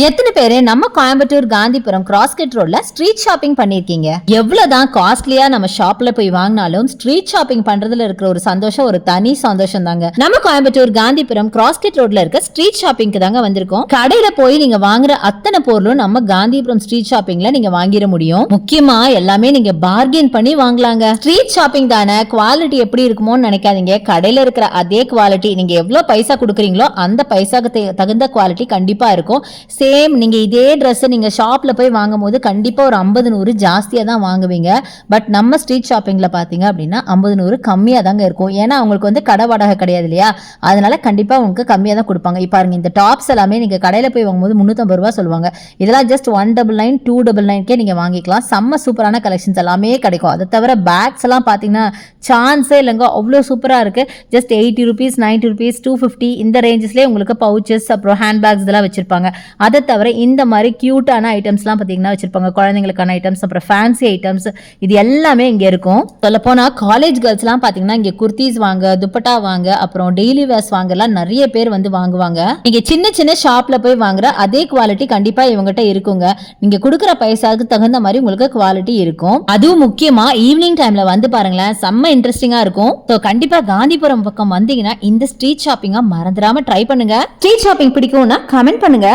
எத்தனை பேரு நம்ம கோயம்புத்தூர் காந்திபுரம் கிராஸ்கட் ரோட்ல ஸ்ட்ரீட் ஷாப்பிங் பண்ணிருக்கீங்க? எவ்வளவுதான் காஸ்ட்லியா நம்ம ஷாப்ல போய் வாங்கினாலும் ஸ்ட்ரீட் ஷாப்பிங் பண்றதுல இருக்கிற ஒரு சந்தோஷம் ஒரு தனி சந்தோஷம் தாங்க. நம்ம கோயம்புத்தூர் காந்திபுரம் கிராஸ்கட் ரோட்ல இருக்க ஸ்ட்ரீட் ஷாப்பிங்க்கு தாங்க வந்திருக்கோம். கடையில போய் நீங்க வாங்குற அத்தனை பொருளும் நம்ம காந்திபுரம் ஸ்ட்ரீட் ஷாப்பிங்ல நீங்க வாங்கிட முடியும். முக்கியமா எல்லாமே நீங்க பார்கெயின் பண்ணி வாங்கலாங்க. ஸ்ட்ரீட் ஷாப்பிங் தானே, குவாலிட்டி எப்படி இருக்குமோன்னு நினைக்காதீங்க. கடையில இருக்கிற அதே குவாலிட்டி, நீங்க எவ்வளவு பைசா கொடுக்குறீங்களோ அந்த பைசாக்கு தகுந்த குவாலிட்டி கண்டிப்பா இருக்கும். சேம் நீங்க இதே ட்ரெஸ் நீங்க ஷாப்ல போய் வாங்கும் போது கண்டிப்பா ஒரு 50-100 ஜாஸ்தியா தான் வாங்குவீங்க. பட் நம்ம ஸ்ட்ரீட் ஷாப்பிங்ல பாத்தீங்க அப்படின்னா 50-100 கம்மியா தாங்க இருக்கும். ஏன்னா அவங்களுக்கு வந்து கடை வாடகை கிடையாது இல்லையா, அதனால கண்டிப்பா உங்களுக்கு கம்மியா தான் கொடுப்பாங்க. இப்போ பாருங்க, இந்த டாப்ஸ் எல்லாமே நீங்க கடையில போய் வாங்கும்போது 350 ரூபாய் சொல்லுவாங்க. இதெல்லாம் ஜஸ்ட் 199 299 நீங்க வாங்கிக்கலாம். செம்ம சூப்பரான கலெக்ஷன்ஸ் எல்லாமே கிடைக்கும். அதை தவிர பேக்ஸ் எல்லாம் பாத்தீங்கன்னா சான்ஸே இல்லைங்க, அவ்வளோ சூப்பரா இருக்கு. ஜஸ்ட் 80 rupees 90 rupees 250 இந்த ரேஞ்சஸ்லேயே உங்களுக்கு பவுச்சஸ் அப்புறம் ஹேண்ட் பேக்ஸ் இதெல்லாம் வச்சிருப்பாங்க. அதை தவிர இந்த மாதிரி கியூட்டான ஐட்டம்ஸ்லாம் பார்த்தீங்கன்னா வச்சிருப்பாங்க, குழந்தைங்களுக்கான ஐட்டம்ஸ், அப்புறம் ஃபேன்சி ஐட்டம்ஸ், இது எல்லாமே இங்கே இருக்கும். சொல்லப்போனால் காலேஜ் கேர்ள்ஸ்லாம் பார்த்தீங்கன்னா இங்கே குர்த்திஸ் வாங்க, துப்பட்டா வாங்க, அப்புறம் டெய்லி வேர்ஸ் வாங்கலாம் நிறைய பேர் வந்து வாங்குவாங்க. நீங்க சின்ன சின்ன ஷாப்ல போய் வாங்குற அதே குவாலிட்டி கண்டிப்பா இவங்ககிட்ட இருக்குங்க. நீங்க கொடுக்குற பைசாவுக்கு தகுந்த மாதிரி உங்களுக்கு குவாலிட்டி இருக்கும். அதுவும் முக்கியமா ஈவினிங் டைம்ல வந்து பாருங்களேன், செம்ம இன்ட்ரெஸ்டிங்கா இருக்கும். ஸோ கண்டிப்பா காந்திபுரம் பக்கம் வந்தீங்கன்னா இந்த ஸ்ட்ரீட் ஷாப்பிங்கா மறந்துடாம ட்ரை பண்ணுங்க. ஸ்ட்ரீட் ஷாப்பிங் பிடிக்கும்னா கமெண்ட் பண்ணுங்க.